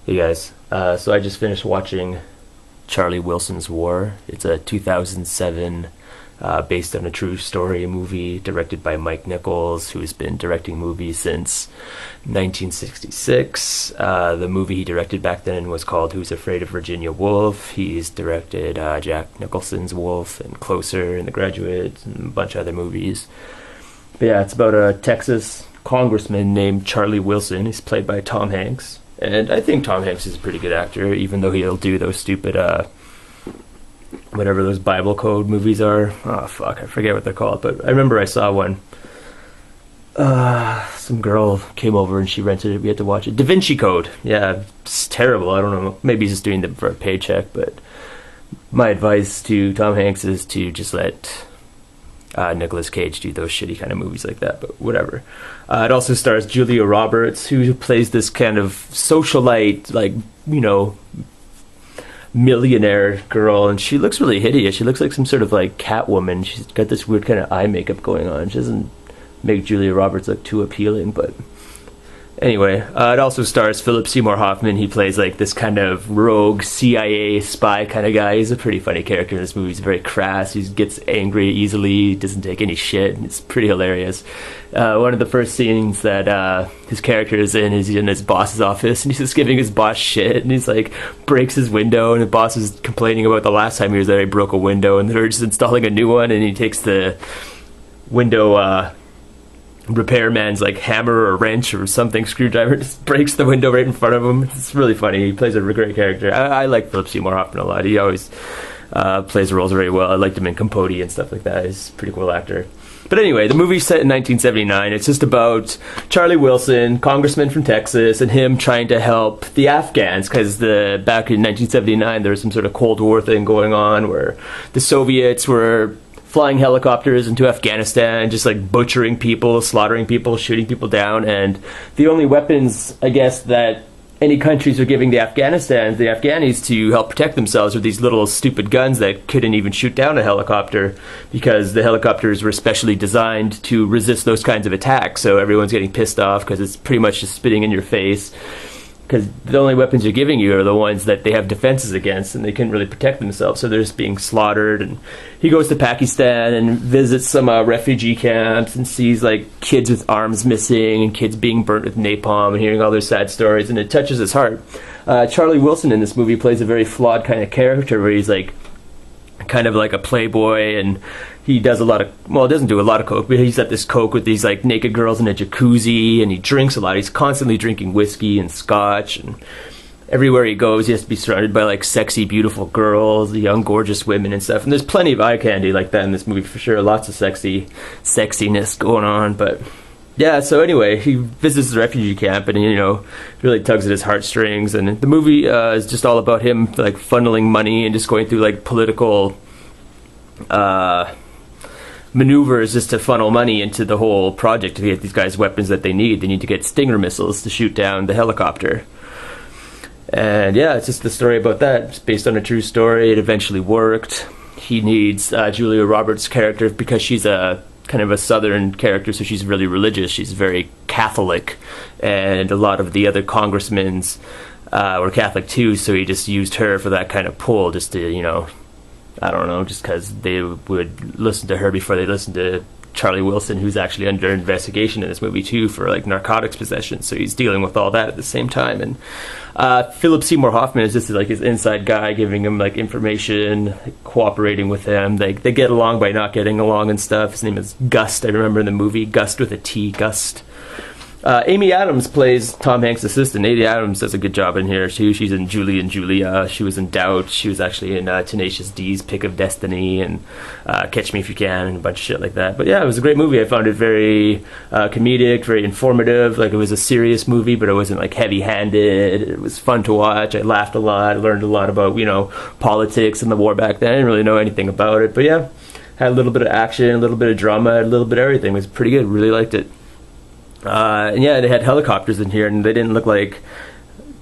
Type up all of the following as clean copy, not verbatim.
Hey guys, so I just finished watching Charlie Wilson's War. It's a 2007, based on a true story movie directed by Mike Nichols, who has been directing movies since 1966. The movie he directed back then was called Who's Afraid of Virginia Woolf. He's directed Jack Nicholson's Wolf and Closer and The Graduate and a bunch of other movies. But yeah, it's about a Texas congressman named Charlie Wilson. He's played by Tom Hanks. And I think Tom Hanks is a pretty good actor, even though he'll do those stupid, whatever those Bible code movies are. Oh, fuck, I forget what they're called. But I remember I saw one. Some girl came over and she rented it. We had to watch it. Da Vinci Code. Yeah, it's terrible. I don't know. Maybe he's just doing it for a paycheck. But my advice to Tom Hanks is to just let Nicolas Cage do those shitty kind of movies like that, but whatever. It also stars Julia Roberts, who plays this kind of socialite, like, you know, millionaire girl, and she looks really hideous. She looks like some sort of like Catwoman. She's got this weird kind of eye makeup going on. She doesn't make Julia Roberts look too appealing, but anyway, it also stars Philip Seymour Hoffman. He plays like this kind of rogue CIA spy kind of guy. He's a pretty funny character in this movie. He's very crass. He gets angry easily. Doesn't take any shit. It's pretty hilarious. One of the first scenes that his character is he's in his boss's office, and he's just giving his boss shit, and he's like breaks his window, and the boss is complaining about the last time he was there, he broke a window, and they're just installing a new one, and he takes the window repairman's like hammer or wrench or something, screwdriver, just breaks the window right in front of him. It's really funny. He plays a great character. I like Philip Seymour Hoffman a lot. He always plays roles very well. I liked him in Capote and stuff like that. He's a pretty cool actor. But anyway, the movie's set in 1979. It's just about Charlie Wilson, congressman from Texas, and him trying to help the Afghans, because back in 1979 there was some sort of Cold War thing going on where the Soviets were flying helicopters into Afghanistan, just like butchering people, slaughtering people, shooting people down, and the only weapons, I guess, that any countries are giving the Afghanis to help protect themselves are these little stupid guns that couldn't even shoot down a helicopter, because the helicopters were specially designed to resist those kinds of attacks. So everyone's getting pissed off because it's pretty much just spitting in your face, because the only weapons you're giving you are the ones that they have defenses against, and they couldn't really protect themselves, so they're just being slaughtered. And he goes to Pakistan and visits some refugee camps and sees like kids with arms missing and kids being burnt with napalm and hearing all their sad stories, and it touches his heart. Charlie Wilson in this movie plays a very flawed kind of character where he's like kind of like a playboy, and he does a lot of, well, doesn't do a lot of coke, but he's at this coke with these like naked girls in a jacuzzi, and he drinks a lot. He's constantly drinking whiskey and scotch, and everywhere he goes he has to be surrounded by like sexy, beautiful girls, young, gorgeous women and stuff. And there's plenty of eye candy like that in this movie for sure. Lots of sexiness going on. But yeah, so anyway, he visits the refugee camp, and you know, really tugs at his heartstrings. And the movie is just all about him like funneling money and just going through like political maneuvers just to funnel money into the whole project to get these guys weapons that they need. They need to get Stinger missiles to shoot down the helicopter. And yeah, it's just the story about that. It's based on a true story. It eventually worked. He needs Julia Roberts' character because she's a kind of a southern character, so she's really religious. She's very Catholic, and a lot of the other congressmen were Catholic too, so he just used her for that kind of pull, just to, you know, I don't know, just because they would listen to her before they listened to Charlie Wilson, who's actually under investigation in this movie too for like narcotics possession, so he's dealing with all that at the same time. And Philip Seymour Hoffman is just like his inside guy, giving him like information, like, cooperating with him. They get along by not getting along and stuff. His name is Gust. I remember in the movie, Gust with a T, Gust. Amy Adams plays Tom Hanks' assistant. Amy Adams does a good job in here too. She's in Julie and Julia. She was in Doubt. She was actually in Tenacious D's Pick of Destiny and Catch Me If You Can and a bunch of shit like that. But yeah, it was a great movie. I found it very comedic, very informative. Like, it was a serious movie, but it wasn't like heavy-handed. It was fun to watch. I laughed a lot. I learned a lot about, you know, politics and the war back then. I didn't really know anything about it, but yeah, had a little bit of action, a little bit of drama, a little bit of everything. It was pretty good. Really liked it. And yeah, they had helicopters in here, and they didn't look like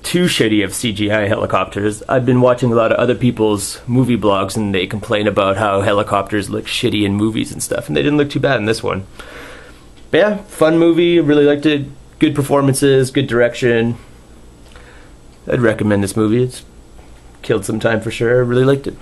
too shitty of CGI helicopters. I've been watching a lot of other people's movie blogs, and they complain about how helicopters look shitty in movies and stuff, and they didn't look too bad in this one. But yeah, fun movie, really liked it. Good performances, good direction. I'd recommend this movie. It's killed some time for sure. I really liked it.